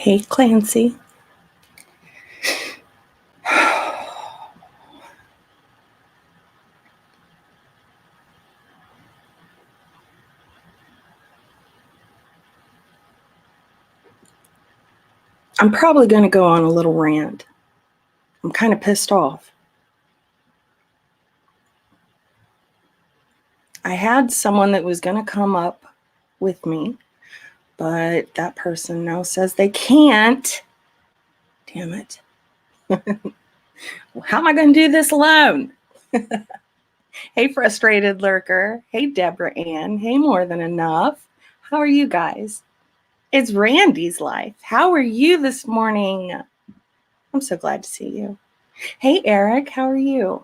Hey, Clancy. I'm probably going to go on a little rant. I'm kind of pissed off. I had someone that was going to come up with me, but that person now says they can't. Damn it. How am I going to do this alone? Hey, frustrated lurker. Hey, Deborah Ann. Hey, more than enough. How are you guys? It's Randy's life. How are you this morning? I'm so glad to see you. Hey, Eric. How are you?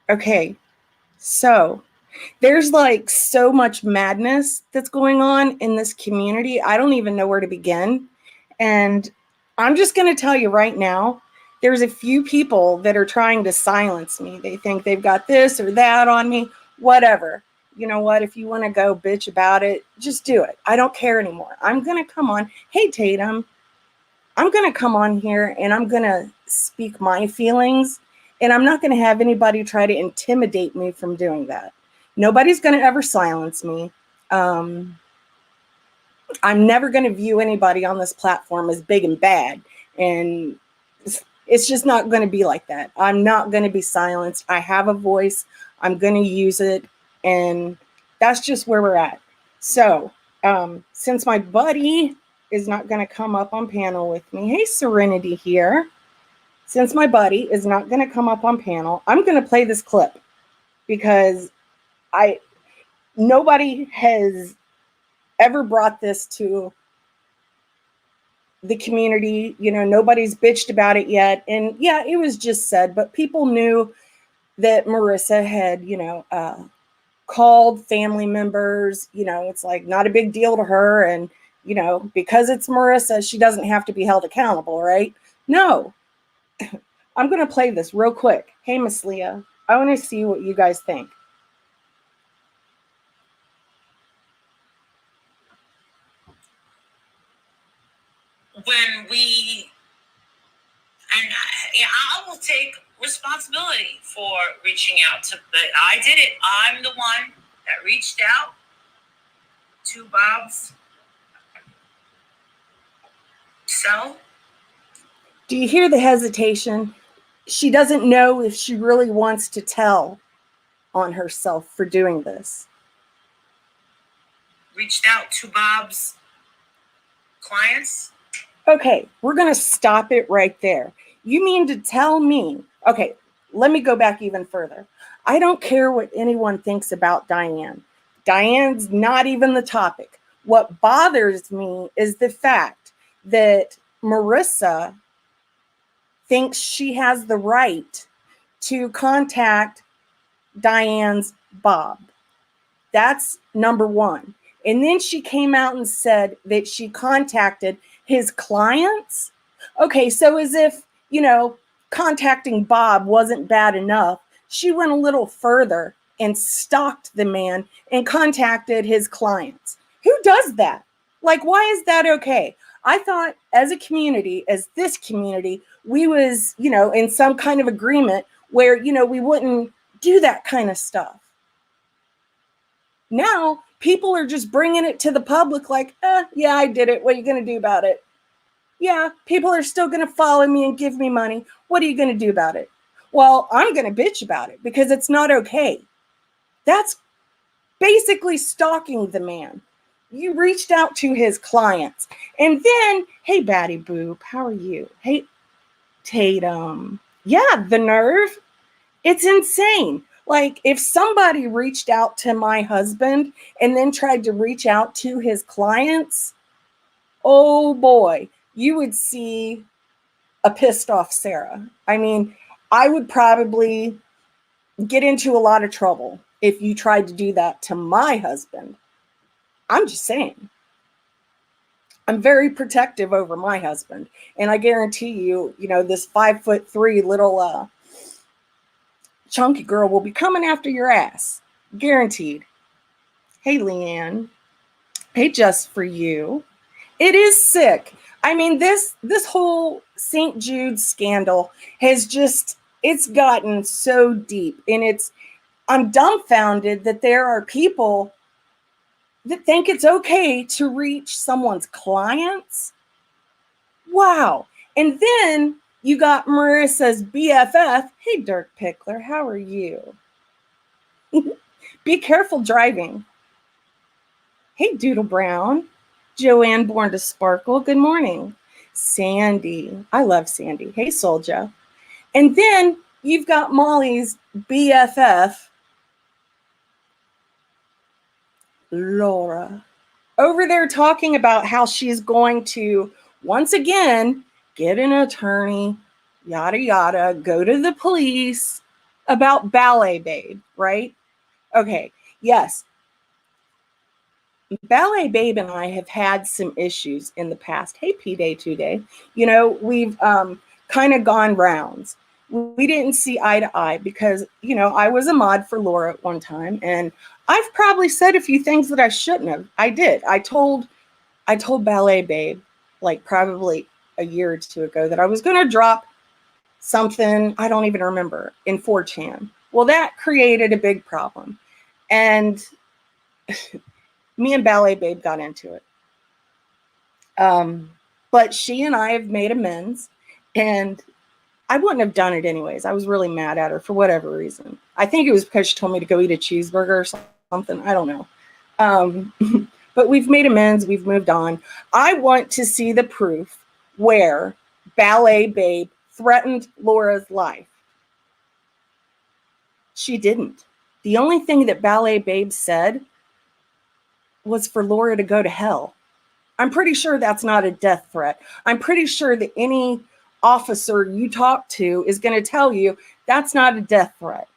Okay, so there's like so much madness that's going on in this community. I don't even know where to begin. And I'm just going to tell you right now, there's a few people that are trying to silence me. They think they've got this or that on me, whatever. You know what? If you want to go bitch about it, just do it. I don't care anymore. I'm going to come on. Hey, Tatum, I'm going to come on here and I'm going to speak my feelings. And I'm not going to have anybody try to intimidate me from doing that. Nobody's going to ever silence me. I'm never going to view anybody on this platform as big and bad. And it's just not going to be like that. I'm not going to be silenced. I have a voice. I'm going to use it. And that's just where we're at. So since my buddy is not going to come up on panel with me. Hey, Serenity here. Since my buddy is not going to come up on panel, I'm going to play this clip because nobody has ever brought this to the community. You know, nobody's bitched about it yet. And yeah, it was just said, but people knew that Marissa had, called family members. You know, it's like not a big deal to her. And, you know, because it's Marissa, she doesn't have to be held accountable, right? No. I'm going to play this real quick. Hey, Miss Leah, I want to see what you guys think. When we, and I will take responsibility for reaching out to, but I did it. I'm the one that reached out to Bob's cell. Do you hear the hesitation? She doesn't know if she really wants to tell on herself for doing this. Reached out to Bob's clients. Okay, we're going to stop it right there. You mean to tell me, okay, let me go back even further. I don't care what anyone thinks about Diane. Diane's not even the topic. What bothers me is the fact that Marissa thinks she has the right to contact Diane's Bob. That's number one. And then she came out and said that she contacted his clients. Okay, so as if, you know, contacting Bob wasn't bad enough, she went a little further and stalked the man and contacted his clients. Who does that? Like, why is that okay? I thought as a community, as this community, we was, you know, in some kind of agreement where, you know, we wouldn't do that kind of stuff. Now people are just bringing it to the public like, yeah, I did it. What are you going to do about it? Yeah, people are still going to follow me and give me money. What are you going to do about it? Well, I'm going to bitch about it because it's not okay. That's basically stalking the man. You reached out to his clients. And then, hey, Batty Boop, how are you? Hey, Tatum. Yeah, the nerve. It's insane. Like, if somebody reached out to my husband and then tried to reach out to his clients, oh boy, you would see a pissed off Sarah. I mean, I would probably get into a lot of trouble if you tried to do that to my husband. I'm just saying. I'm very protective over my husband. And I guarantee you, you know, this 5'3" little chunky girl will be coming after your ass. Guaranteed. Hey, Leanne. Hey, Just For You. It is sick. I mean, this whole St. Jude scandal has just, it's gotten so deep, and I'm dumbfounded that there are people that think it's okay to reach someone's clients. Wow. And then you got Marissa's BFF. Hey, Dirk Pickler, how are you? Be careful driving. Hey, Doodle Brown. Joanne Born to Sparkle, good morning. Sandy, I love Sandy. Hey, Soldier. And then you've got Molly's BFF, Laura, over there talking about how she's going to, once again, get an attorney, yada, yada, go to the police about Ballet Babe, right? Okay, yes. Ballet Babe and I have had some issues in the past. Hey, P-Day 2-Day. You know, we've kind of gone rounds. We didn't see eye to eye because, you know, I was a mod for Laura at one time, and I've probably said a few things that I shouldn't have. I did. I told Ballet Babe, like probably a year or two ago, that I was going to drop something, I don't even remember, in 4chan. Well, that created a big problem. And me and Ballet Babe got into it. But she and I have made amends, and I wouldn't have done it anyways. I was really mad at her for whatever reason. I think it was because she told me to go eat a cheeseburger or something. I don't know. But we've made amends. We've moved on. I want to see the proof where Ballet Babe threatened Laura's life. She didn't. The only thing that Ballet Babe said was for Laura to go to hell. I'm pretty sure that's not a death threat. I'm pretty sure that any officer you talk to is going to tell you that's not a death threat.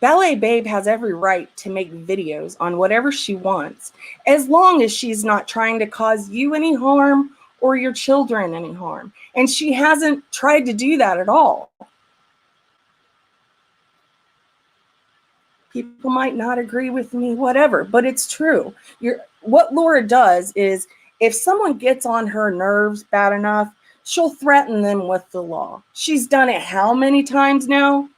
Ballet Babe has every right to make videos on whatever she wants, as long as she's not trying to cause you any harm or your children any harm. And she hasn't tried to do that at all. People might not agree with me, whatever, but it's true. What Laura does is, if someone gets on her nerves bad enough, she'll threaten them with the law. She's done it how many times now?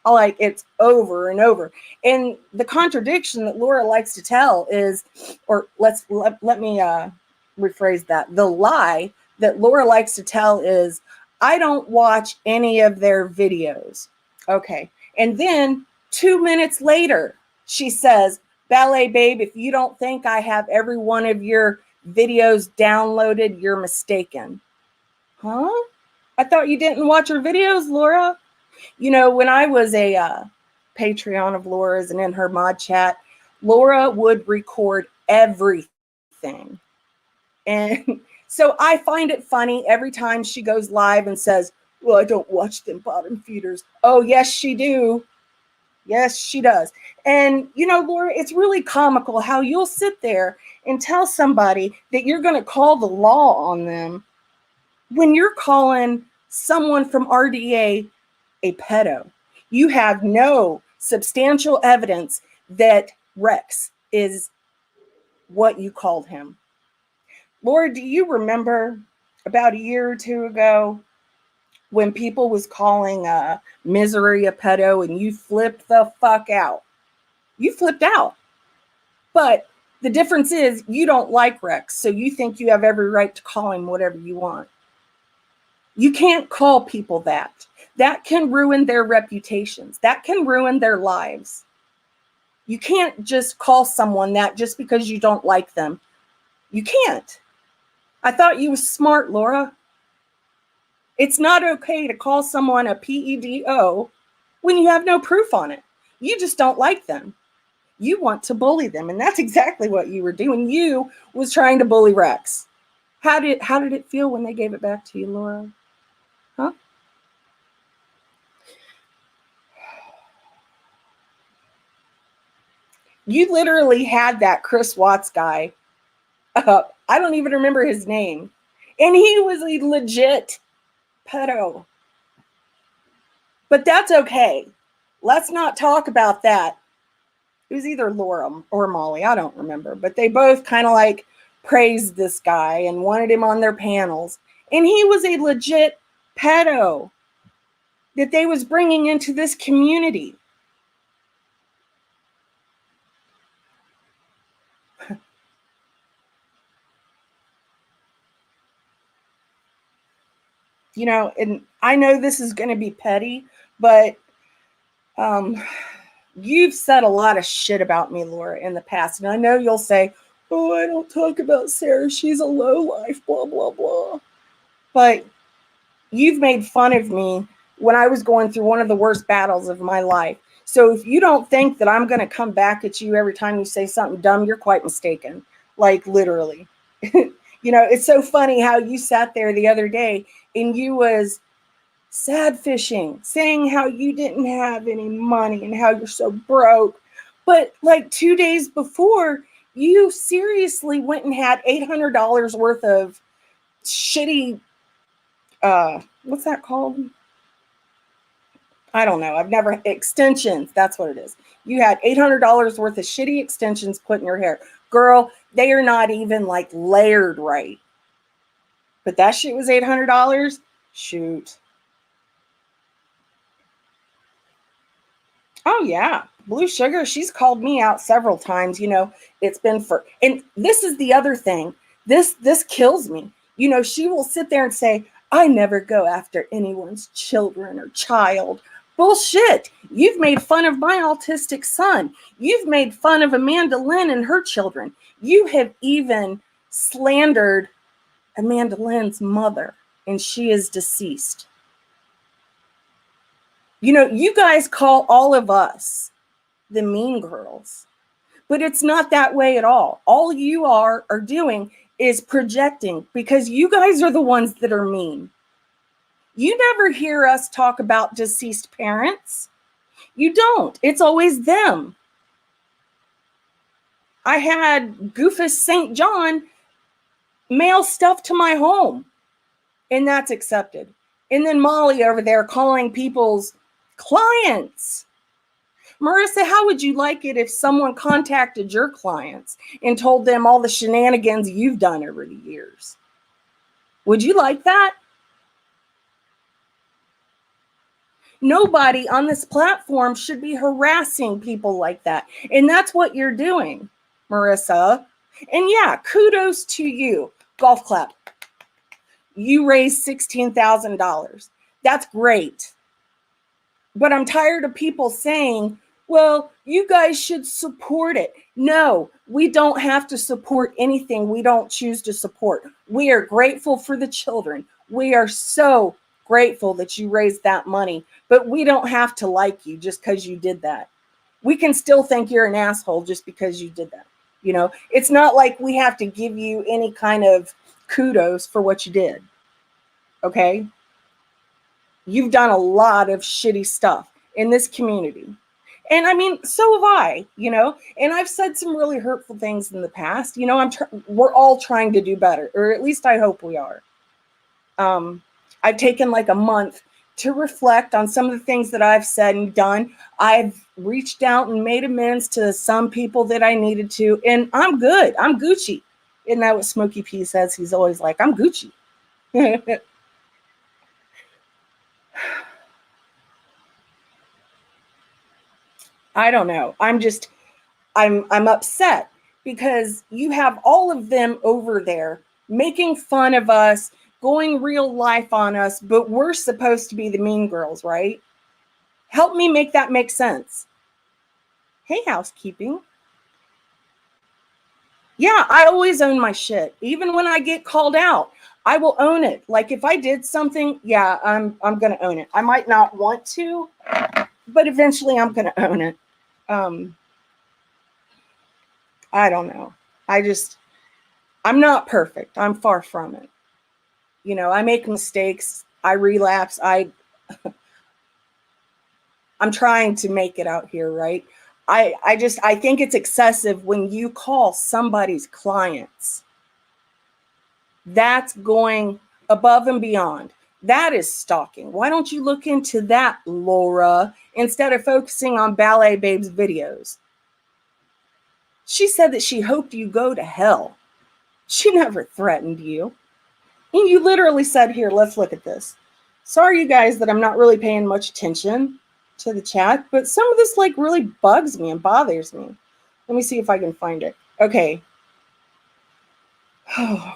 Like, it's over and over. And the contradiction that Laura likes to tell is, or let me rephrase that. The lie that Laura likes to tell is, I don't watch any of their videos. Okay. And then 2 minutes later, she says, Ballet Babe, if you don't think I have every one of your videos downloaded, you're mistaken. Huh? I thought you didn't watch her videos, Laura. You know, when I was a Patreon of Laura's and in her mod chat, Laura would record everything. And so I find it funny every time she goes live and says, well, I don't watch them bottom feeders. Oh, yes, she do. Yes, she does. And, you know, Laura, it's really comical how you'll sit there and tell somebody that you're going to call the law on them when you're calling someone from RDA a pedo. You have no substantial evidence that Rex is what you called him. Laura, do you remember about a year or two ago when people was calling Misery a pedo and you flipped the fuck out? You flipped out. But the difference is you don't like Rex, so you think you have every right to call him whatever you want. You can't call people that. That can ruin their reputations. That can ruin their lives. You can't just call someone that just because you don't like them. You can't. I thought you was smart, Laura. It's not okay to call someone a PEDO when you have no proof on it. You just don't like them. You want to bully them, and that's exactly what you were doing. You was trying to bully Rex. How did it feel when they gave it back to you, Laura? Huh? You literally had that Chris Watts guy. I don't even remember his name. And he was a legit pedo. But that's okay. Let's not talk about that. It was either Laura or Molly, I don't remember, but they both kind of like praised this guy and wanted him on their panels. And he was a legit pedo that they was bringing into this community. You know, and I know this is going to be petty, but you've said a lot of shit about me, Laura, in the past. And I know you'll say, oh, I don't talk about Sarah. She's a lowlife, blah, blah, blah. But you've made fun of me when I was going through one of the worst battles of my life. So if you don't think that I'm going to come back at you every time you say something dumb, you're quite mistaken. Like literally. You know, it's so funny how you sat there the other day and you was sad fishing, saying how you didn't have any money and how you're so broke. But like 2 days before, you seriously went and had $800 worth of shitty, what's that called? I don't know. I've never, extensions. That's what it is. You had $800 worth of shitty extensions put in your hair. Girl, they are not even like layered right. But that shit was $800. Shoot. Oh yeah. Blue Sugar, she's called me out several times. You know, it's been for, and this is the other thing. This kills me. You know, she will sit there and say, I never go after anyone's children or child. Bullshit. You've made fun of my autistic son. You've made fun of Amanda Lynn and her children. You have even slandered Amanda Lynn's mother, and she is deceased. You know, you guys call all of us the mean girls, but it's not that way at all. All you are doing is projecting, because you guys are the ones that are mean. You never hear us talk about deceased parents. You don't. It's always them. I had Goofus St. John mail stuff to my home, and that's accepted. And then Molly over there calling people's clients. Marissa, how would you like it if someone contacted your clients and told them all the shenanigans you've done over the years? Would you like that? Nobody on this platform should be harassing people like that. And that's what you're doing, Marissa. And yeah, kudos to you. Golf clap. You raised $16,000. That's great. But I'm tired of people saying, well, you guys should support it. No, we don't have to support anything we don't choose to support. We are grateful for the children. We are so grateful that you raised that money, but we don't have to like you just because you did that. We can still think you're an asshole just because you did that. You know, it's not like we have to give you any kind of kudos for what you did. Okay? You've done a lot of shitty stuff in this community. And I mean, so have I, you know, and I've said some really hurtful things in the past. You know, we're all trying to do better, or at least I hope we are. I've taken like a month to reflect on some of the things that I've said and done. I've reached out and made amends to some people that I needed to, and I'm good. I'm Gucci. Isn't that what Smokey P says? He's always like, I'm Gucci. I don't know. I'm upset because you have all of them over there making fun of us, going real life on us, but we're supposed to be the mean girls, right? Help me make that make sense. Hey, housekeeping. Yeah, I always own my shit. Even when I get called out, I will own it. Like if I did something, yeah, I'm going to own it. I might not want to, but eventually I'm going to own it. I don't know. I'm not perfect. I'm far from it. You know, I make mistakes. I relapse. I'm trying to make it out here, right? I think it's excessive when you call somebody's clients. That's going above and beyond. That is stalking. Why don't you look into that, Laura, instead of focusing on Ballet Babe's videos? She said that she hoped you go to hell. She never threatened you. And you literally said, here, let's look at this. Sorry, you guys, that I'm not really paying much attention to the chat, but some of this like really bugs me and bothers me. Let me see if I can find it. Okay.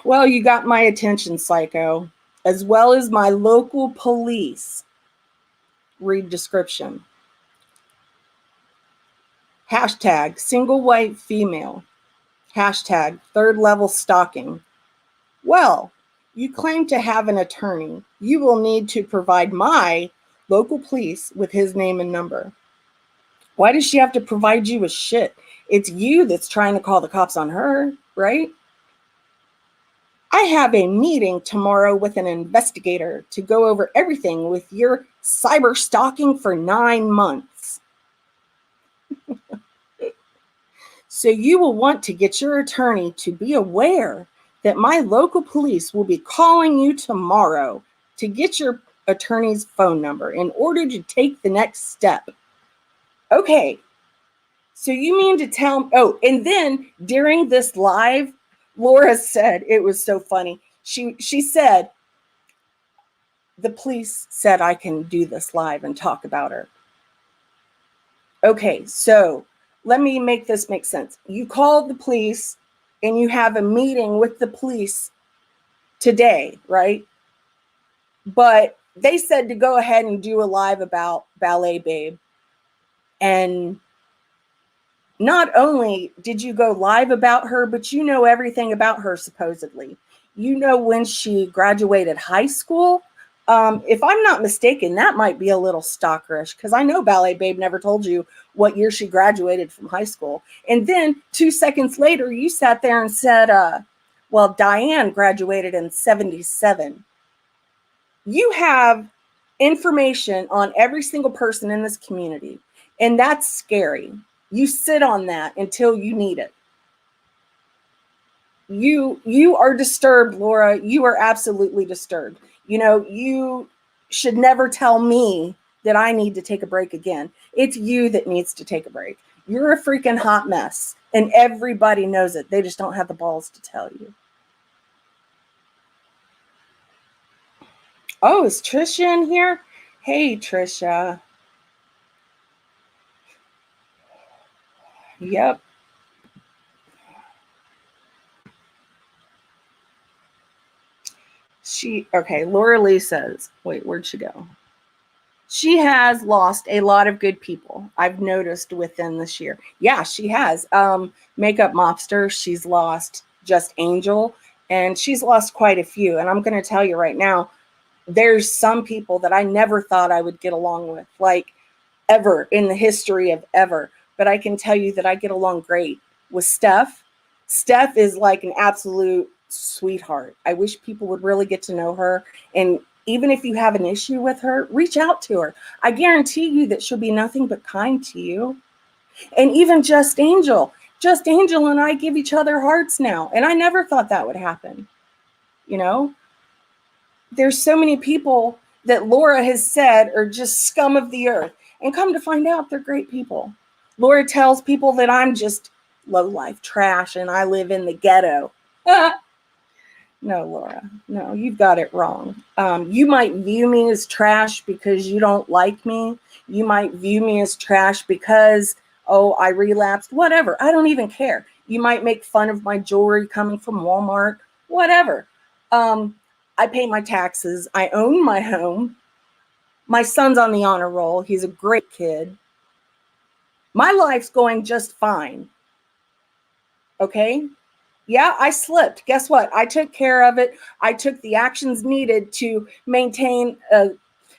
Well, you got my attention, psycho, as well as my local police. Read description. Hashtag single white female. Hashtag third level stalking. Well, you claim to have an attorney. You will need to provide my local police with his name and number. Why does she have to provide you with shit? It's you that's trying to call the cops on her, right? I have a meeting tomorrow with an investigator to go over everything with your cyber stalking for 9 months. So you will want to get your attorney to be aware that my local police will be calling you tomorrow to get your attorney's phone number in order to take the next step. Okay, so you mean to tell, oh, and then during this live, Laura said, it was so funny. She said, the police said I can do this live and talk about her. Okay, so let me make this make sense. You called the police and you have a meeting with the police today, right? But they said to go ahead and do a live about Ballet Babe. And not only did you go live about her, but you know everything about her, supposedly. You know when she graduated high school. If I'm not mistaken, that might be a little stalkerish, because I know Ballet Babe never told you what year she graduated from high school. And then 2 seconds later, you sat there and said, well, Diane graduated in 77. You have information on every single person in this community, and that's scary. You sit on that until you need it. You are disturbed, Laura. You are absolutely disturbed. You know, you should never tell me that I need to take a break again. It's you that needs to take a break. You're a freaking hot mess, and everybody knows it. They just don't have the balls to tell you. Oh, is Trisha in here? Hey, Trisha. Yep. Okay, Laura Lee says, wait, where'd she go? She has lost a lot of good people, I've noticed within this year. Yeah, she has. Makeup Mobster, she's lost Just Angel, and she's lost quite a few. And I'm going to tell you right now, there's some people that I never thought I would get along with, like ever in the history of ever. But I can tell you that I get along great with Steph. Steph is like an absolute sweetheart. I wish people would really get to know her. And even if you have an issue with her, reach out to her. I guarantee you that she'll be nothing but kind to you. And even Just Angel and I give each other hearts now. And I never thought that would happen. You know, there's so many people that Laura has said are just scum of the earth. And come to find out, they're great people. Laura tells people that I'm just low-life trash and I live in the ghetto. No, Laura, no, you've got it wrong. You might view me as trash because you don't like me. You might view me as trash because, oh, I relapsed, whatever. I don't even care. You might make fun of my jewelry coming from Walmart, whatever. I pay my taxes. I own my home. My son's on the honor roll. He's a great kid. My life's going just fine. Okay? Yeah, I slipped. Guess what? I took care of it. I took the actions needed to maintain a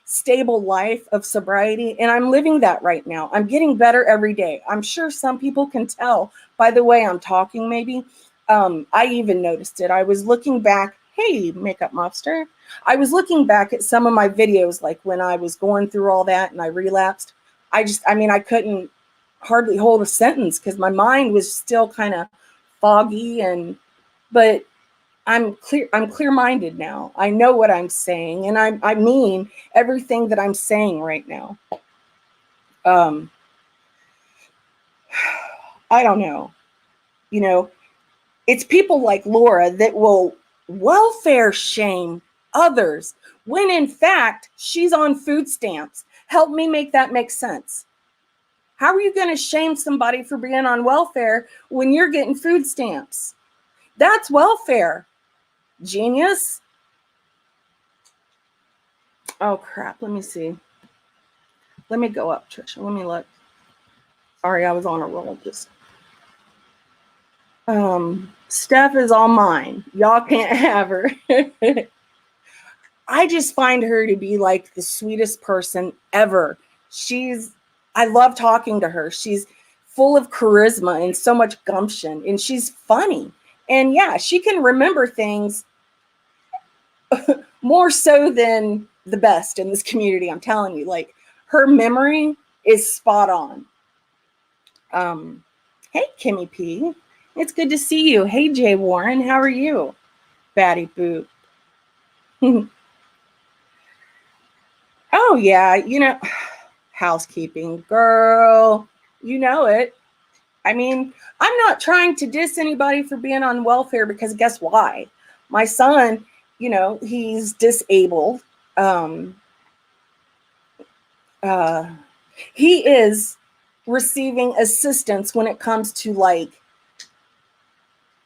stable life of sobriety, and I'm living that right now. I'm getting better every day. I'm sure some people can tell by the way I'm talking, maybe. I even noticed it. I was looking back. Hey, Makeup Mobster. I was looking back at some of my videos, like when I was going through all that and I relapsed. I couldn't hardly hold a sentence because my mind was still kind of foggy, but I'm clear-minded now. I know what I'm saying, and I mean everything that I'm saying right now. I don't know. You know, it's people like Laura that will welfare shame others when in fact she's on food stamps. Help me make that make sense. How are you going to shame somebody for being on welfare when you're getting food stamps? That's welfare. Genius. Oh, crap. Let me see. Let me go up, Trisha. Let me look. Sorry, I was on a roll. Just Steph is all mine. Y'all can't have her. I just find her to be like the sweetest person ever. I love talking to her. She's full of charisma and so much gumption, and she's funny. And yeah, she can remember things more so than the best in this community. I'm telling you, like her memory is spot on. Hey, Kimmy P. It's good to see you. Hey, Jay Warren. How are you? Batty Boop. Oh, yeah. You know, housekeeping. Girl, you know it. I mean, I'm not trying to diss anybody for being on welfare because guess why? My son, you know, he's disabled. He is receiving assistance when it comes to like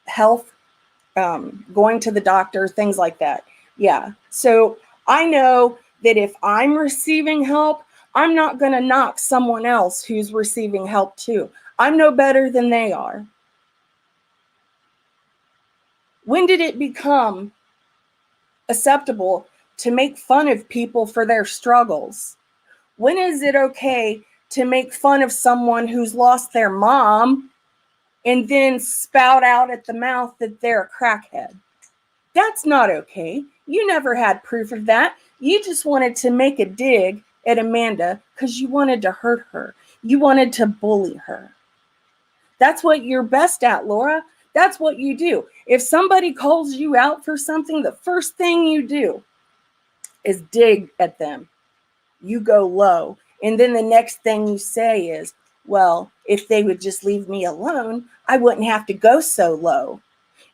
health, going to the doctor, things like that. Yeah. So I know that if I'm receiving help, I'm not going to knock someone else who's receiving help too. I'm no better than they are. When did it become acceptable to make fun of people for their struggles? When is it okay to make fun of someone who's lost their mom and then spout out at the mouth that they're a crackhead? That's not okay. You never had proof of that. You just wanted to make a dig at Amanda because you wanted to hurt her. You wanted to bully her. That's what you're best at, Laura. That's what you do. If somebody calls you out for something, the first thing you do is dig at them. You go low. And then the next thing you say is, well, if they would just leave me alone, I wouldn't have to go so low.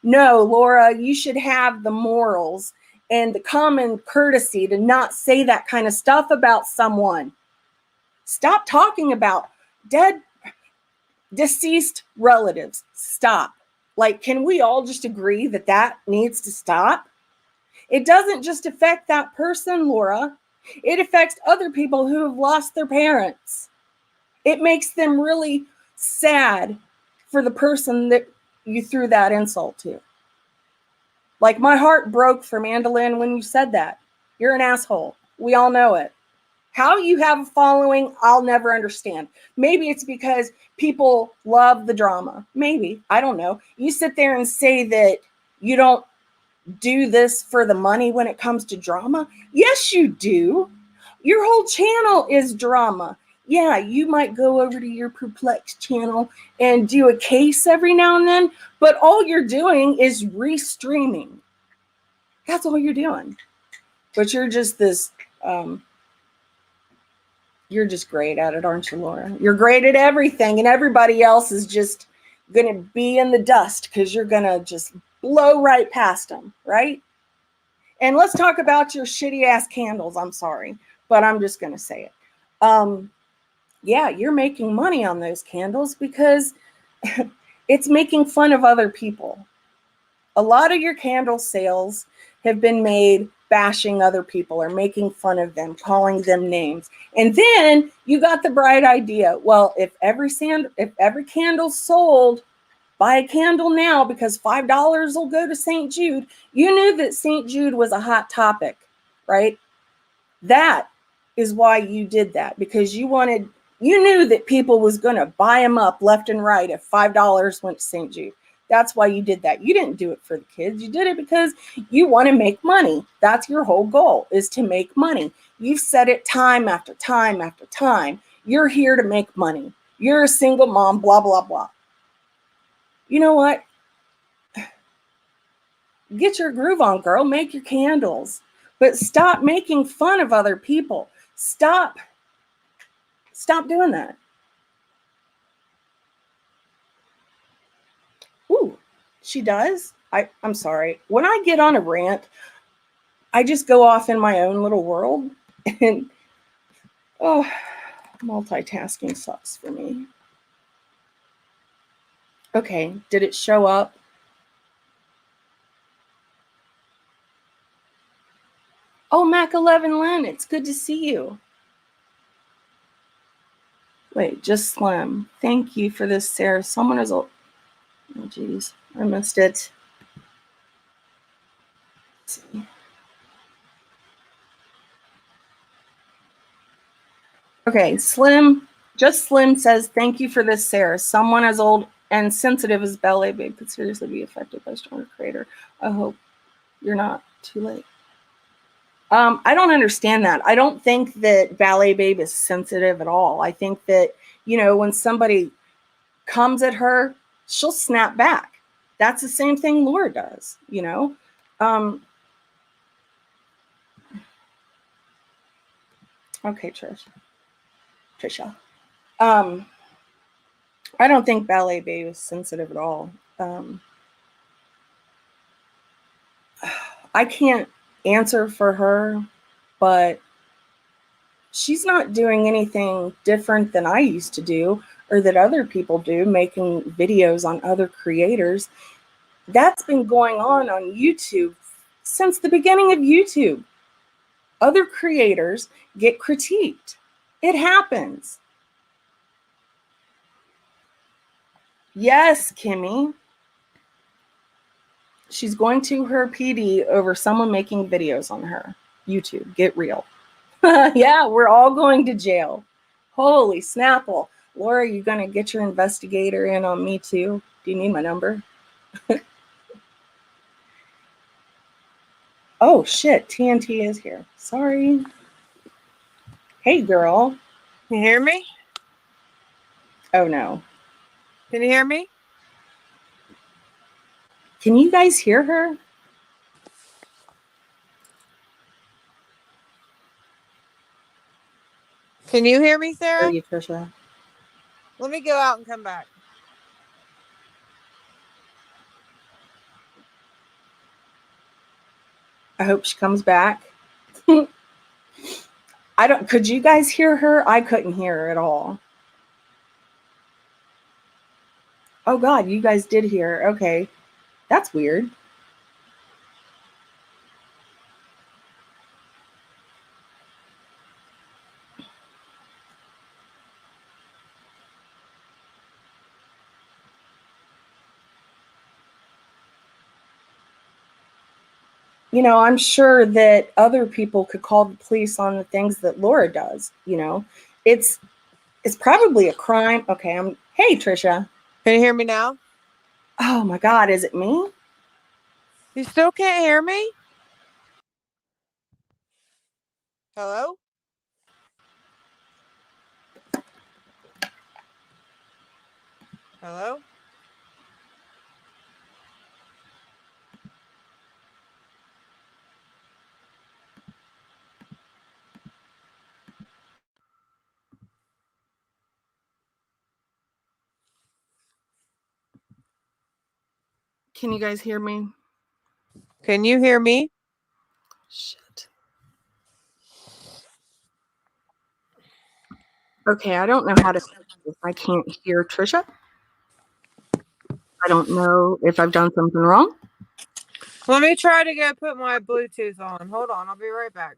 No, Laura, you should have the morals and the common courtesy to not say that kind of stuff about someone. Stop talking about dead, deceased relatives. Stop. Like, can we all just agree that that needs to stop? It doesn't just affect that person, Laura. It affects other people who have lost their parents. It makes them really sad for the person that you threw that insult to. Like, my heart broke for Mandolin when you said that. You're an asshole. We all know it. How you have a following, I'll never understand. Maybe it's because people love the drama. Maybe. I don't know. You sit there and say that you don't do this for the money when it comes to drama. Yes, you do. Your whole channel is drama. Yeah, you might go over to your Perplex channel and do a case every now and then, but all you're doing is restreaming. That's all you're doing. But you're just this, you're just great at it, aren't you, Laura? You're great at everything, and everybody else is just going to be in the dust because you're going to just blow right past them, right? And let's talk about your shitty ass candles. I'm sorry, but I'm just going to say it. Yeah, you're making money on those candles because it's making fun of other people. A lot of your candle sales have been made bashing other people or making fun of them, calling them names. And then you got the bright idea. Well, if every candle's sold, buy a candle now because $5 will go to St. Jude. You knew that St. Jude was a hot topic, right? That is why you did that, because you knew that people was going to buy them up left and right if $5 went to St. Jude. That's why you did that. You didn't do it for the kids. You did it because you want to make money. That's your whole goal, is to make money. You've said it time after time after time. You're here to make money. You're a single mom, blah, blah, blah. You know what? Get your groove on, girl. Make your candles. But stop making fun of other people. Stop doing that. She does? I'm sorry. When I get on a rant, I just go off in my own little world. And, oh, multitasking sucks for me. Okay, did it show up? Oh, Mac 11 Lynn, it's good to see you. Wait, just Slim. Thank you for this, Sarah. Someone is... Oh, geez. I missed it. Let's see. Okay, Slim. Just Slim says, thank you for this, Sarah. Someone as old and sensitive as Ballet Babe could seriously be affected by stronger creator. I hope you're not too late. I don't understand that. I don't think that Ballet Babe is sensitive at all. I think that, you know, when somebody comes at her, she'll snap back. That's the same thing Laura does, you know. Okay, Trisha. I don't think Ballet Babe is sensitive at all. I can't answer for her, but she's not doing anything different than I used to do or that other people do, making videos on other creators. That's been going on YouTube since the beginning of YouTube. Other creators get critiqued. It happens. Yes, Kimmy. She's going to her PD over someone making videos on her. YouTube, get real. Yeah, we're all going to jail. Holy Snapple. Laura, you going to get your investigator in on me too? Do you need my number? Oh, shit. TNT is here. Sorry. Hey, girl. You hear me? Oh, no. Can you hear me? Can you guys hear her? Can you hear me, Sarah? Hear you, Trisha. Let me go out and come back. I hope she comes back. Could you guys hear her? I couldn't hear her at all. Oh God, you guys did hear her. Okay. That's weird. You know, I'm sure that other people could call the police on the things that Laura does, you know. It's probably a crime. Okay, hey Trisha. Can you hear me now? Oh my God, is it me? You still can't hear me? Hello? Hello? Can you guys hear me? Can you hear me? Shit. Okay, I don't know how to fix this. I can't hear Trisha. I don't know if I've done something wrong. Let me try to go put my Bluetooth on. Hold on, I'll be right back.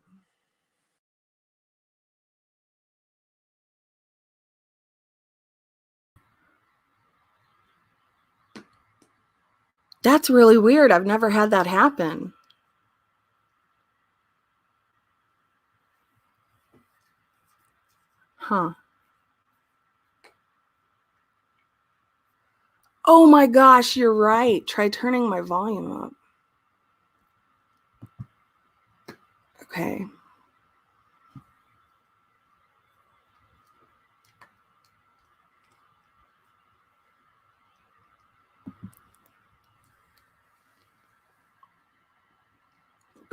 That's really weird. I've never had that happen. Huh. Oh my gosh, you're right. Try turning my volume up. Okay.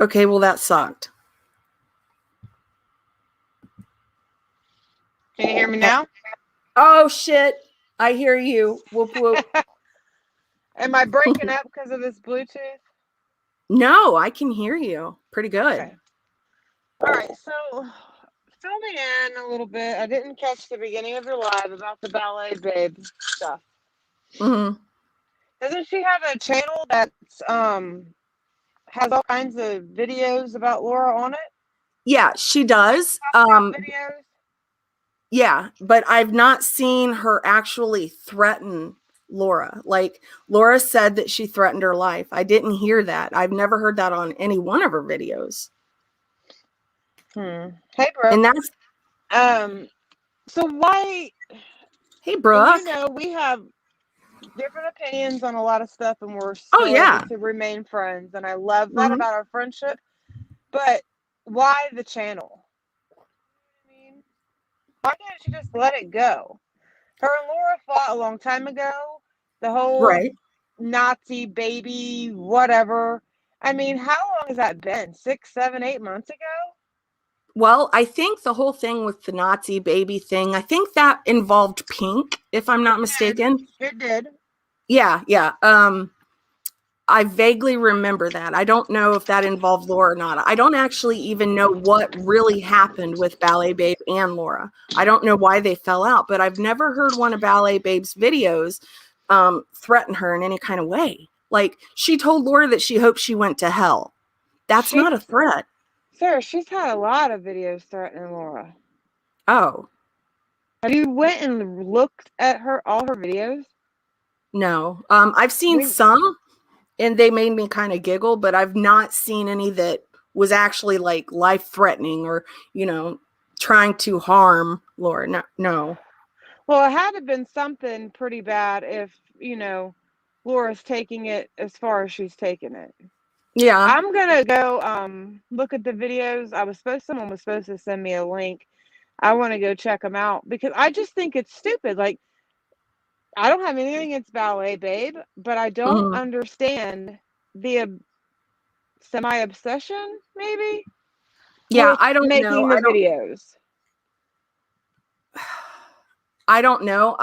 Okay, well, that sucked. Can you hear me now? Oh, shit. I hear you. Whoop, whoop. Am I breaking up because of this Bluetooth? No, I can hear you pretty good. Okay. All right. So, fill me in a little bit. I didn't catch the beginning of your live about the ballet babe stuff. Mhm. Doesn't she have a channel that's has all kinds of videos about Laura on it? Yeah, she does. Videos. Yeah, but I've not seen her actually threaten Laura. Like Laura said that she threatened her life. I didn't hear that. I've never heard that on any one of her videos. Hey, Brooke. And that's So why? hey, And Brooke. we have different opinions on a lot of stuff, and we're Oh still able yeah. to remain friends, and I love that Mhm. about our friendship. But why the channel? I mean, why can't she just let it go? Her and Laura fought a long time ago. The whole Right. Nazi baby, whatever. I mean, how long has that been? 6, 7, 8 months ago? Well, I think the whole thing with the Nazi baby thing, I think that involved Pink, if I'm not mistaken. It did. Yeah, yeah. I vaguely remember that. I don't know if that involved Laura or not. I don't actually even know what really happened with Ballet Babe and Laura. I don't know why they fell out, but I've never heard one of Ballet Babe's videos threaten her in any kind of way. Like she told Laura that she hoped she went to hell. That's not a threat. Sarah, she's had a lot of videos threatening Laura. Oh, Have you went and looked at all her videos? no. I've seen We some and they made me kind of giggle, but I've not seen any that was actually like life threatening or, trying to harm Laura. No, no. Well, it had to have been something pretty bad if, Laura's taking it as far as she's taking it. Yeah. I'm gonna go look at the videos. Someone was supposed to send me a link. I want to go check them out because I just think it's stupid. Like, I don't have anything against Ballet Babe, but I don't Mhm. understand the semi obsession, maybe, Yeah. with I don't know. making the videos. I don't know.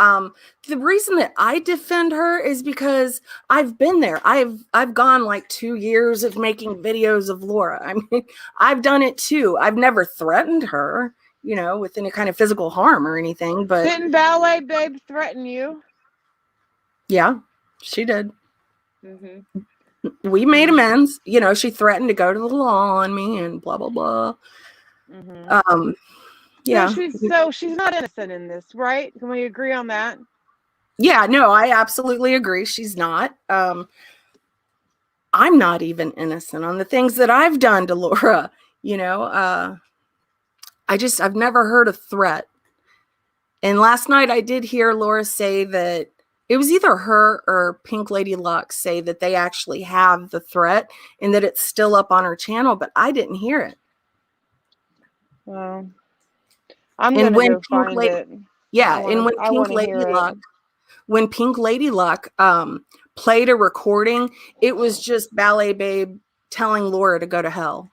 The reason that I defend her is because I've been there. I've gone like 2 years of making videos of Laura. I mean, I've done it too. I've never threatened her, with any kind of physical harm or anything, but Didn't Ballet Babe threaten you? yeah, she did. Mm-hmm. We made amends. She threatened to go to the law on me and blah blah blah. Mm-hmm. So Yeah. she's not innocent in this, right? Can we agree on that? Yeah, no, I absolutely agree. She's not. I'm not even innocent on the things that I've done to Laura. I've never heard a threat. And last night I did hear Laura say that it was either her or Pink Lady Luck say that they actually have the threat and that it's still up on her channel, but I didn't hear it. Well, I'm And gonna when go Pink find Lady, it. yeah, I and wanna I wanna hear it. When Pink Lady Luck played a recording, it was just Ballet Babe telling Laura to go to hell,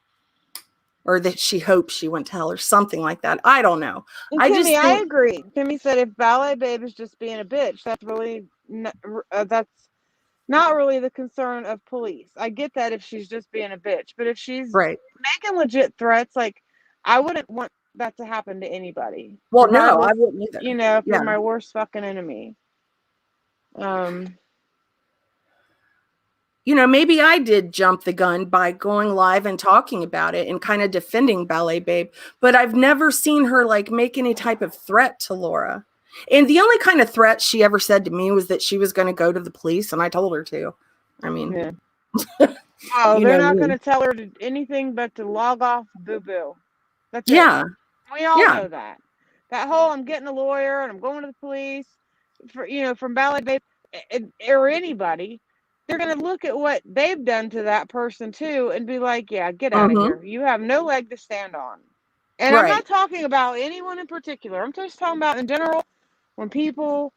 or that she hoped she went to hell, or something like that. I don't know. And I Kimmy, just I think, agree. Kimmy said if Ballet Babe is just being a bitch, that's not really the concern of police. I get that if she's just being a bitch, but if she's right. making legit threats, like, I wouldn't want that to happen to anybody, Well, no, I regardless, wouldn't either. if Yeah. you're my worst fucking enemy. Maybe I did jump the gun by going live and talking about it and kind of defending Ballet Babe, but I've never seen her like make any type of threat to Laura. And the only kind of threat she ever said to me was that she was going to go to the police, and I told her to. I mean, Yeah. Well, you they're know not going me. to tell her anything but to log off, boo boo. That's it. Yeah. We all Yeah. know that. That whole I'm getting a lawyer and I'm going to the police from Ballet Babe or anybody, they're going to look at what they've done to that person too and be like, yeah, get out of here. You have no leg to stand on. And I'm Right. not talking about anyone in particular. I'm just talking about in general when people,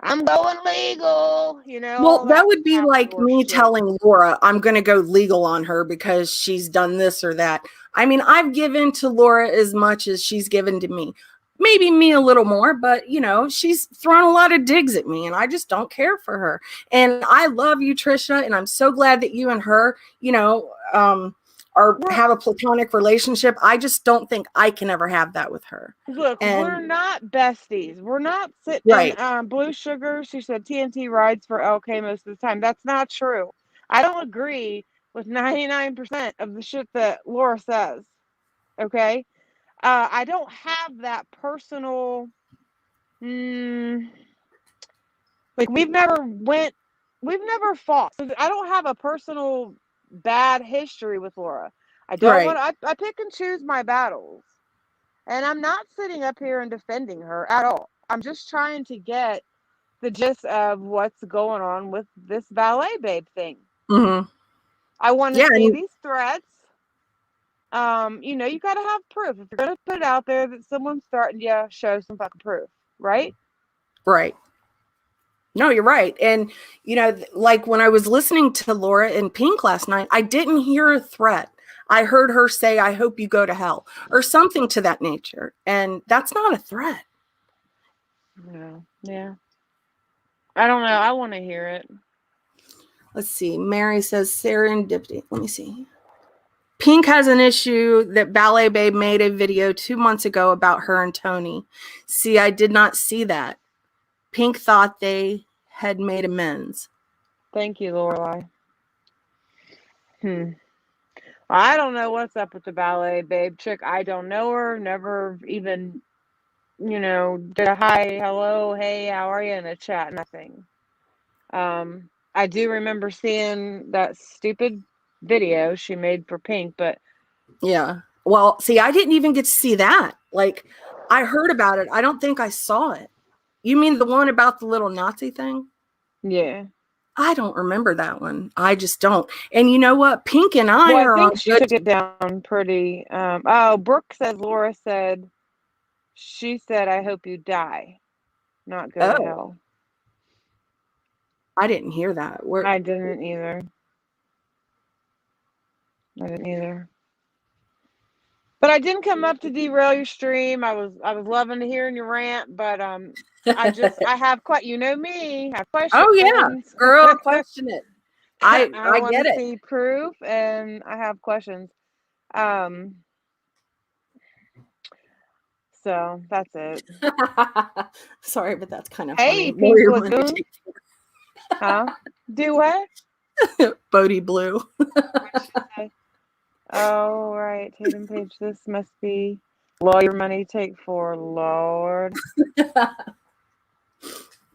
I'm going legal, Well, all that that would be happy like horse me shit. telling Laura I'm going to go legal on her because she's done this or that. I mean, I've given to Laura as much as she's given to me. maybe me a little more, but you know, she's thrown a lot of digs at me and I just don't care for her. And I love you, Trisha, and I'm so glad that you and her, you know, have a platonic relationship. I just don't think I can ever have that with her. Look, we're And not besties. We're not sitting right. Blue Sugar. She said TNT rides for LK most of the time. That's not true. I don't agree with 99% of the shit that Laura says. Okay? I don't have that personal. Like we've never fought. So I don't have a personal bad history with Laura. I don't Right. want. I pick and choose my battles. And I'm not sitting up here and defending her at all. I'm just trying to get the gist of what's going on with this ballet babe thing. Mm-hmm. I want to Yeah. see these threats. You know, you got to have proof. If you're going to put it out there that someone's starting you, show some fucking proof, right? Right. No, you're right. And, you know, like when I was listening to Laura in Pink last night, I didn't hear a threat. I heard her say, I hope you go to hell or something to that nature. And that's not a threat. No. Yeah. I don't know. I want to hear it. Let's see. Mary says serendipity. Let me see. Pink has an issue that Ballet Babe made a video 2 months ago about her and Tony. See, I did not see that. Pink thought they had made amends. Thank you, Lorelai. I don't know what's up with the ballet babe chick. I don't know her. Never even, you know, did a hi, hello, hey, how are you in a chat? Nothing. I do remember seeing that stupid video she made for Pink, but Yeah. Well, see, I didn't even get to see that. Like, I heard about it. I don't think I saw it. You mean the one about the little Nazi thing? yeah. I don't remember that one. I just don't. And you know what? Pink and I Well, I are on think she good. took it down pretty. Oh, Brooke says Laura said, she said, I hope you die, not go to Oh, hell. I didn't hear that. Where? I didn't either. I didn't either. But I didn't come up to derail your stream. I was loving to hearing your rant, but I have quite, you know me, I have Oh yeah, questions. girl, question it. I I want get to it. see proof, and I have questions. Um, so that's it. Sorry, but that's kind of funny. Hey, More Pink your money Lagoon, huh? Do what? Bodie Blue. What'd she say? Oh, right. Tatum Page, this must be lawyer money take for Lord.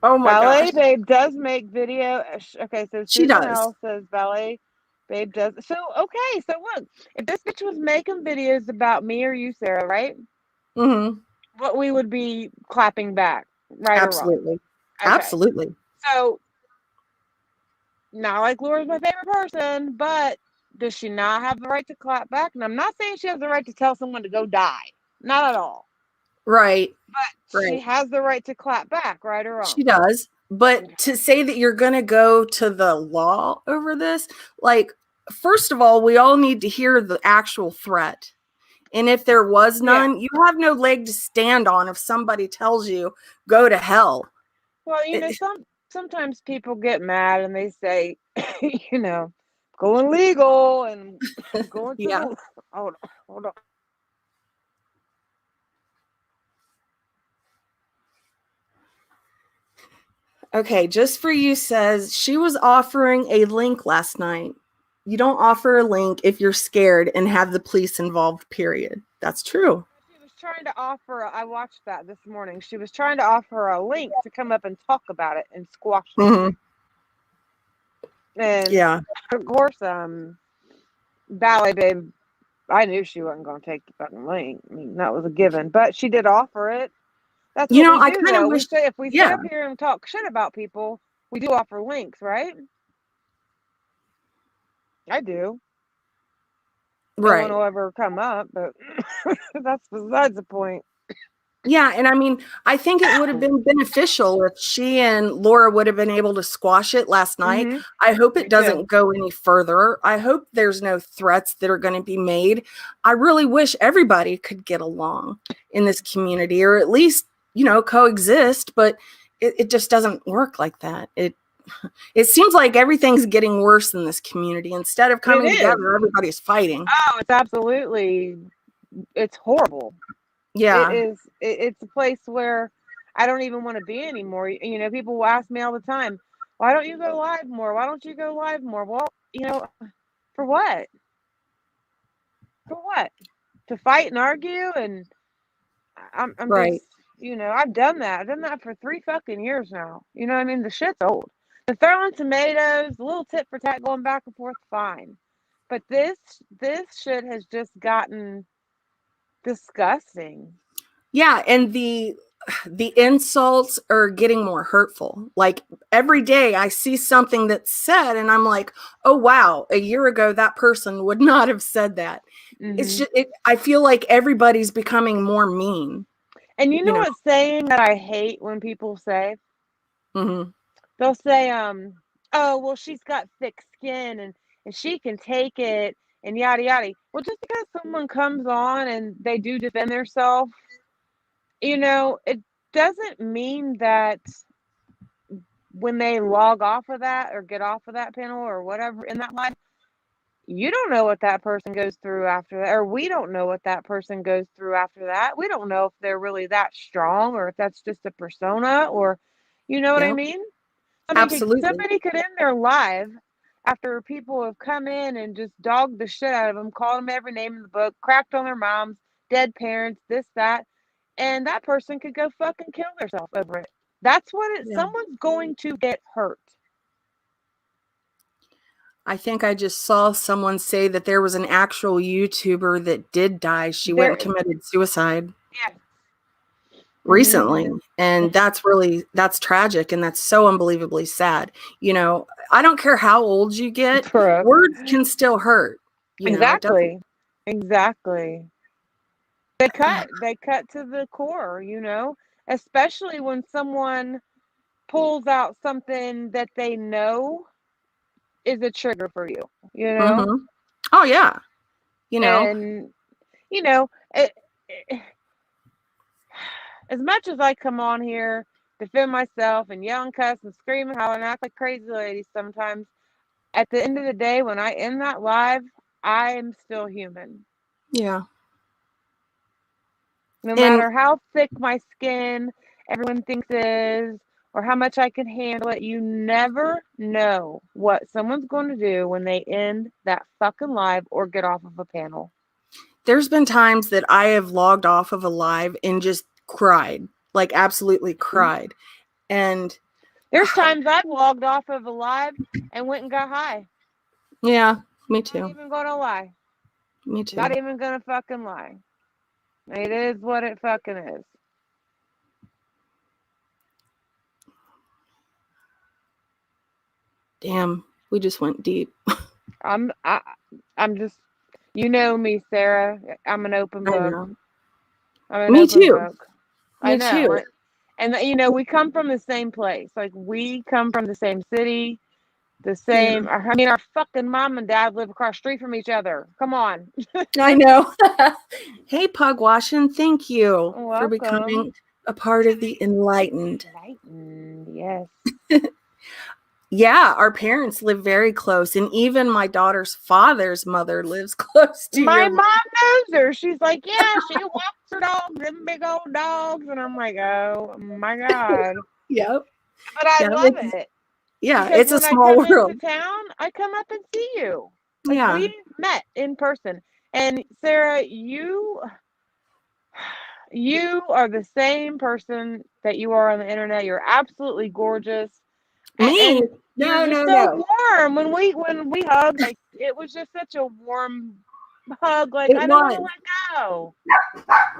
Oh my gosh. Ballet Babe does make video. Okay, so She Susan does. L says Ballet Babe does. So, okay, so look, if this bitch was making videos about me or you, Sarah, right? Mm-hmm. What we would be clapping back, right or wrong. Absolutely. Okay. Absolutely. So, not like Laura's my favorite person, but does she not have the right to clap back? And I'm not saying she has the right to tell someone to go die. Not at all. Right. But she Right. has the right to clap back, right or wrong. She does. But to say that you're going to go to the law over this, like, first of all, we all need to hear the actual threat. And if there was none, you have no leg to stand on if somebody tells you, go to hell. Well, you know, sometimes people get mad and they say, you know, going legal and going to Yeah. the hold on. Okay, just for you says she was offering a link last night. You don't offer a link if you're scared and have the police involved, period. That's true. She was trying to offer, I watched that this morning. She was trying to offer a link to come up and talk about it and squash it. Mm-hmm. And Yeah. of course, Ballet Babe, I knew she wasn't going to take the fucking link. I mean, that was a given. But she did offer it. That's You what know, we I do, kind of though. wish, If we sit yeah, up here and talk shit about people, we do offer links, right? I do. No one right. will ever come up, but that's besides the point. Yeah, and I mean, I think it would have been beneficial if she and Laura would have been able to squash it last night. Mm-hmm. I hope Me it too. doesn't go any further. I hope there's no threats that are going to be made. I really wish everybody could get along in this community, or at least, coexist, but it just doesn't work like that. It seems like everything's getting worse in this community. Instead of coming It is. together, everybody's fighting. Oh, it's horrible. Yeah. It's a place where I don't even want to be anymore. People will ask me all the time, why don't you go live more? Why don't you go live more? Well, for what? For what? To fight and argue? And I'm Right. just, I've done that. I've done that for 3 fucking years now. You know what I mean? The shit's old. The throwing tomatoes, a little tit for tat going back and forth, fine. But this shit has just gotten disgusting. Yeah, and the insults are getting more hurtful. Like every day I see something that's said and I'm like, "Oh wow, a year ago that person would not have said that." It's just I feel like everybody's becoming more mean. And you know what saying that I hate when people say? Mm-hmm. They'll say, oh, well, she's got thick skin and she can take it and yada yada. Well, just because someone comes on and they do defend themselves, it doesn't mean that when they log off of that or get off of that panel or whatever in that live, you don't know what that person goes through after that, or we don't know what that person goes through after that. We don't know if they're really that strong or if that's just a persona, or you know what I mean? Absolutely. Somebody could end their live after people have come in and just dogged the shit out of them, called them every name in the book, cracked on their moms, dead parents, this, that, and that person could go fucking kill themselves over it. That's what someone's going to get hurt. I think I just saw someone say that there was an actual YouTuber that did die. She went and committed suicide. Yeah. Recently. And that's tragic. And that's so unbelievably sad. I don't care how old you get, words can still hurt. Exactly. Exactly. They cut to the core, especially when someone pulls out something that they know is a trigger for you, Mm-hmm. Oh yeah. And as much as I come on here, defend myself and yell and cuss and scream and holler and act like crazy ladies sometimes, at the end of the day, when I end that live, I am still human. Yeah. No matter how thick my skin everyone thinks is, or how much I can handle it, you never know what someone's going to do when they end that fucking live or get off of a panel. There's been times that I have logged off of a live and just cried, like absolutely cried. And there's times I've logged off of a live and went and got high. Yeah, me too. Not even gonna lie. Me too. Not even gonna fucking lie. It is what it fucking is. Damn, we just went deep. I'm just, you know me, Sarah. I'm an open book. Me too. I know. And we come from the same place. Like, we come from the same city, the same. Yeah. I mean, our fucking mom and dad live across the street from each other. Come on. I know. Hey, Pugwashin, thank you for becoming a part of the enlightened. Yes. Yeah, our parents live very close, and even my daughter's father's mother lives close to my mom knows her. She's like, yeah, she walks her dogs, them big old dogs, and I'm like, oh my god. Yep. But I love it. Yeah, it's a small world. Into town, I come up and see you. Like, we met in person, and Sarah, you are the same person that you are on the internet. You're absolutely gorgeous. Me? And no. Warm when we hugged. Like, it was just such a warm hug. Like, I don't want to let go.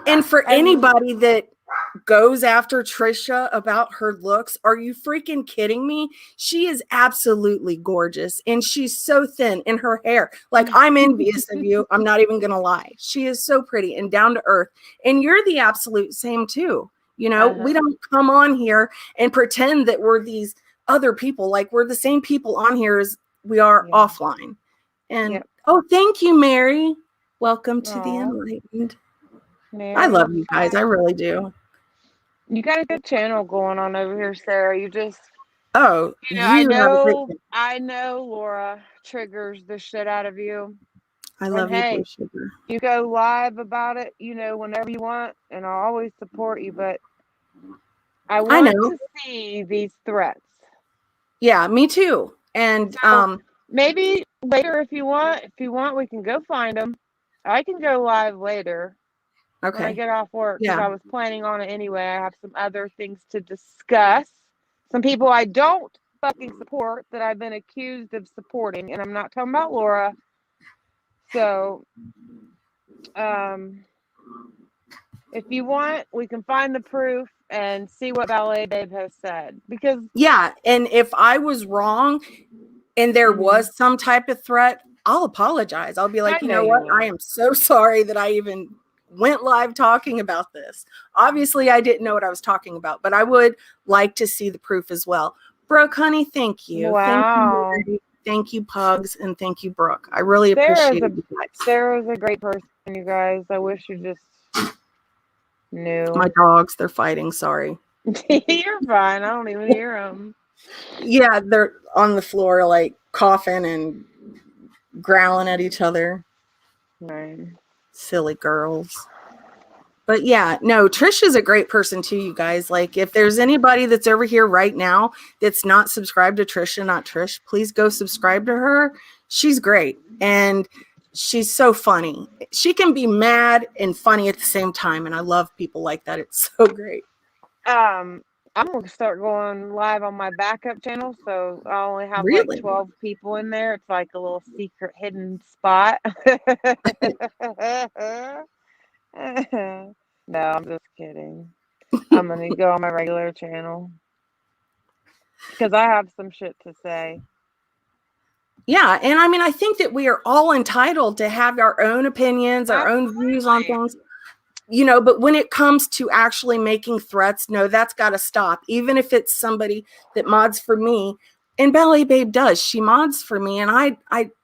And for anybody that goes after Trisha about her looks. Are you freaking kidding me? She is absolutely gorgeous, and she's so thin in her hair. Like, I'm envious of you. I'm not even gonna lie. She is so pretty and down to earth, and you're the absolute same too. You know, we don't come on here and pretend that we're these other people. Like, we're the same people on here as we are offline. And oh, thank you, Mary. Welcome to the Enlightened. Mary, I love you guys. I really do. You got a good channel going on over here, Sarah. You just, oh, you know, I have a great know, I know Laura triggers the shit out of you. I love you, Blue Sugar. You go live about it, you know, whenever you want, and I'll always support you. But I want to see these threats. Yeah, me too. And so maybe later, if you want, we can go find them. I can go live later. Okay. When I get off work, because I was planning on it anyway. I have some other things to discuss. Some people I don't fucking support that I've been accused of supporting, and I'm not talking about Laura. So, if you want, we can find the proof and see what Ballet Babe has said. Because and if I was wrong and there was some type of threat, I'll apologize. I'll be like, you know what? I am so sorry that I even went live talking about this. Obviously, I didn't know what I was talking about, but I would like to see the proof as well. Brooke, honey, thank you. Wow. Thank you, Pugs, and thank you, Brooke. I really appreciate it. Sarah's a great person, you guys. I wish you just knew. My dogs, they're fighting. Sorry. You're fine. I don't even hear them. Yeah, they're on the floor, like coughing and growling at each other. Right. Silly girls. But yeah, no, Trish is a great person too, you guys. Like, if there's anybody that's over here right now that's not subscribed to Trisha, not Trish, please go subscribe to her. She's great. And she's so funny. She can be mad and funny at the same time. And I love people like that. It's so great. I'm going to start going live on my backup channel. So I only have like 12 people in there. It's like a little secret hidden spot. No, I'm just kidding. I'm going to go on my regular channel because I have some shit to say. Yeah. And I mean, I think that we are all entitled to have our own opinions, our own views on things. You know, but when it comes to actually making threats, no, that's got to stop. Even if it's somebody that mods for me, and Ballet Babe does, she mods for me, and I,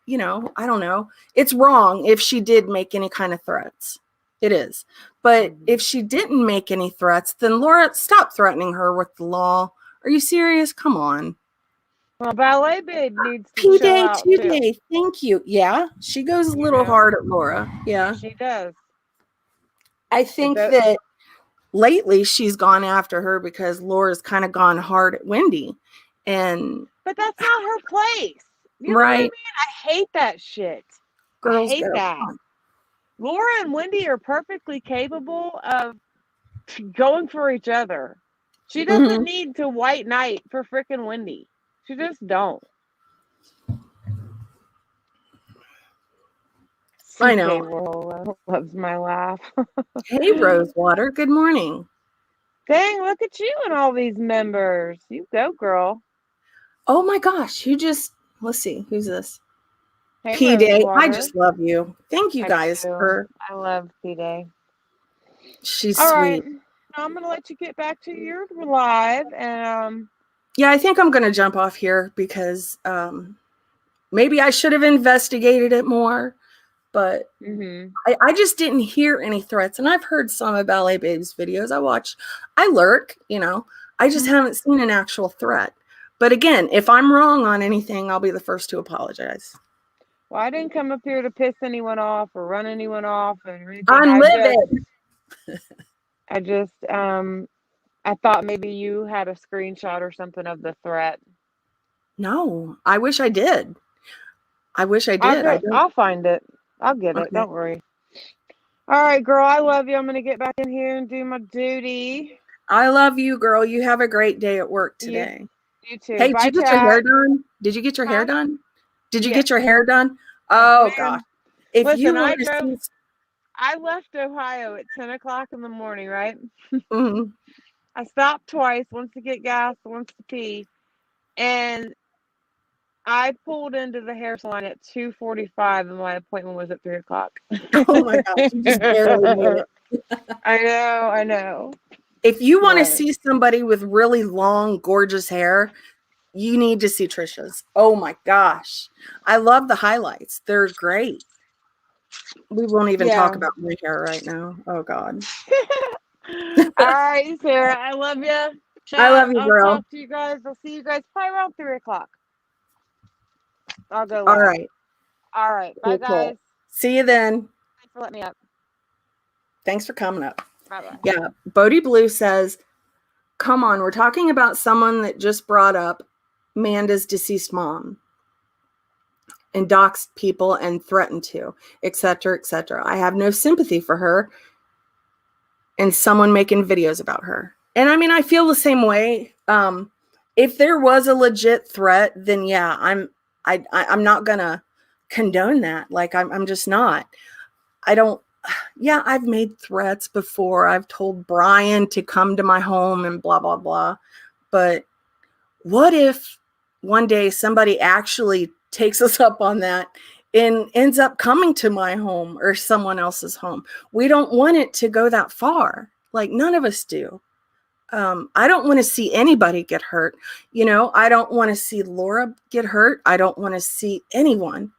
you know, I don't know. It's wrong if she did make any kind of threats. It is. But if she didn't make any threats, then Laura, stop threatening her with the law. Are you serious? Come on. Well, Ballet Babe needs to chill out too. Thank you. Yeah, she goes a little hard at Laura. Yeah, she does. I think that lately she's gone after her because Laura's kind of gone hard at Wendy. But that's not her place. You know what I mean? I hate that shit. Girls, I hate that. Laura and Wendy are perfectly capable of going for each other. She doesn't need to white knight for freaking Wendy. She just don't. I know. World loves my laugh. Hey, Rosewater. Good morning. Dang, look at you and all these members. You go, girl. Oh my gosh. Let's see. Who's this? Hey, P-Day. I just love you. Thank you guys for. I love P-Day. She's all sweet. Right. I'm going to let you get back to your live. And yeah, I think I'm going to jump off here because maybe I should have investigated it more. But I just didn't hear any threats. And I've heard some of Ballet Babe's videos. I lurk, you know. I just haven't seen an actual threat. But again, if I'm wrong on anything, I'll be the first to apologize. Well, I didn't come up here to piss anyone off or run anyone off or anything. I'm livid. I thought maybe you had a screenshot or something of the threat. No, I wish I did. I'll find it. I'll get it. Don't worry. All right, girl. I love you. I'm going to get back in here and do my duty. I love you, girl. You have a great day at work today. You too. Hey, did you get your hair done? Did you get your hair done? Did you get your hair done? Oh, gosh. If you want to see... I left Ohio at 10 o'clock in the morning, right? Mhm. I stopped twice, once to get gas, once to pee, and I pulled into the hair salon at 2:45, and my appointment was at 3 o'clock. Oh my gosh, you just barely made it. I know. If you want to But see somebody with really long, gorgeous hair, you need to see Trisha's. Oh my gosh. I love the highlights. They're great. We won't even talk yeah. about my hair right now. Oh God. All right, Sarah. I love you. I love Chat. you, I'll girl. talk to you guys. I'll see you guys probably around 3 o'clock. I'll go All live. right. All right. Bye, Cool, guys. cool. See you then. Thanks for letting me up. Thanks for coming up. Bye bye. Yeah. Bodie Blue says, come on, we're talking about someone that just brought up Manda's deceased mom and doxed people and threatened to, etc., etc. I have no sympathy for her and someone making videos about her. And I mean, I feel the same way. If there was a legit threat, then yeah, I'm not gonna condone that. Like I'm just not. I don't. Yeah, I've made threats before. I've told Brian to come to my home and blah blah blah. But what if one day somebody actually takes us up on that and ends up coming to my home or someone else's home? We don't want it to go that far. Like none of us do. I don't want to see anybody get hurt. You know, I don't want to see Laura get hurt. I don't want to see anyone.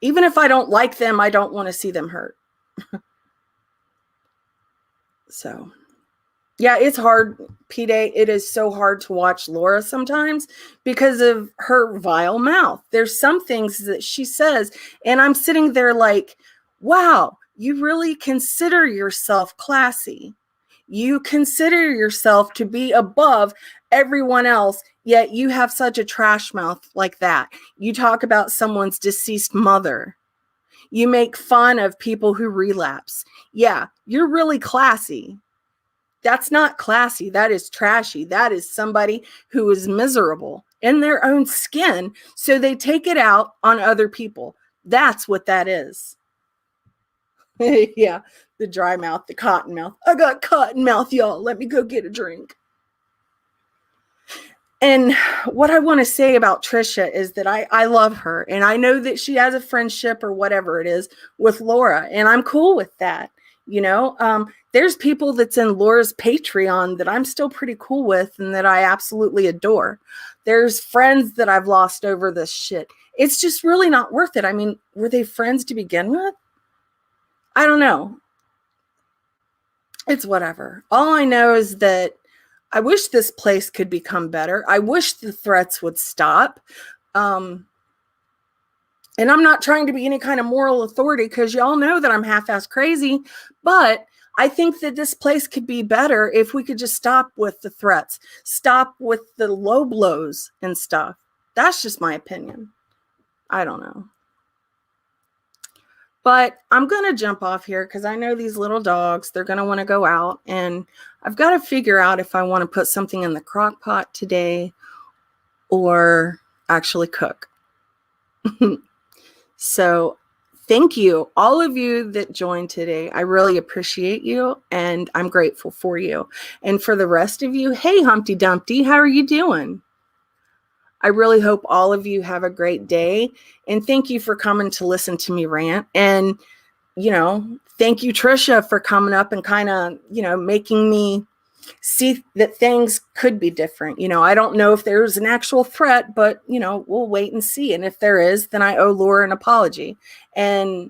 Even if I don't like them, I don't want to see them hurt. So, yeah, it's hard, P-Day. It is so hard to watch Laura sometimes because of her vile mouth. There's some things that she says, and I'm sitting there like, wow, you really consider yourself classy. You consider yourself to be above everyone else, yet you have such a trash mouth like that. You talk about someone's deceased mother. You make fun of people who relapse. Yeah, you're really classy. That's not classy. That is trashy. That is somebody who is miserable in their own skin. So they take it out on other people. That's what that is. Yeah, the dry mouth, the cotton mouth. I got cotton mouth, y'all. Let me go get a drink. And what I want to say about Trisha is that I love her. And I know that she has a friendship or whatever it is with Laura. And I'm cool with that. You know, there's people that's in Laura's Patreon that I'm still pretty cool with and that I absolutely adore. There's friends that I've lost over this shit. It's just really not worth it. I mean, were they friends to begin with? I don't know. It's whatever. All I know is that I wish this place could become better. I wish the threats would stop. And I'm not trying to be any kind of moral authority because y'all know that I'm half-ass crazy. But I think that this place could be better if we could just stop with the threats, stop with the low blows and stuff. That's just my opinion. I don't know. But I'm going to jump off here because I know these little dogs, they're going to want to go out. And I've got to figure out if I want to put something in the crock pot today or actually cook. So thank you, all of you that joined today. I really appreciate you and I'm grateful for you. And for the rest of you, hey, Humpty Dumpty, how are you doing? I really hope all of you have a great day. And thank you for coming to listen to me rant. And, you know, thank you, Trisha, for coming up and kind of, you know, making me see that things could be different. You know, I don't know if there's an actual threat, but, you know, we'll wait and see. And if there is, then I owe Laura an apology. And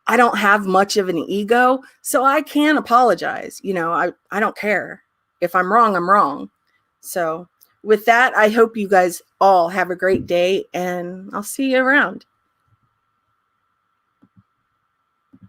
I don't have much of an ego, so I can apologize. You know, I don't care. If I'm wrong, I'm wrong. So with that, I hope you guys all have a great day and I'll see you around.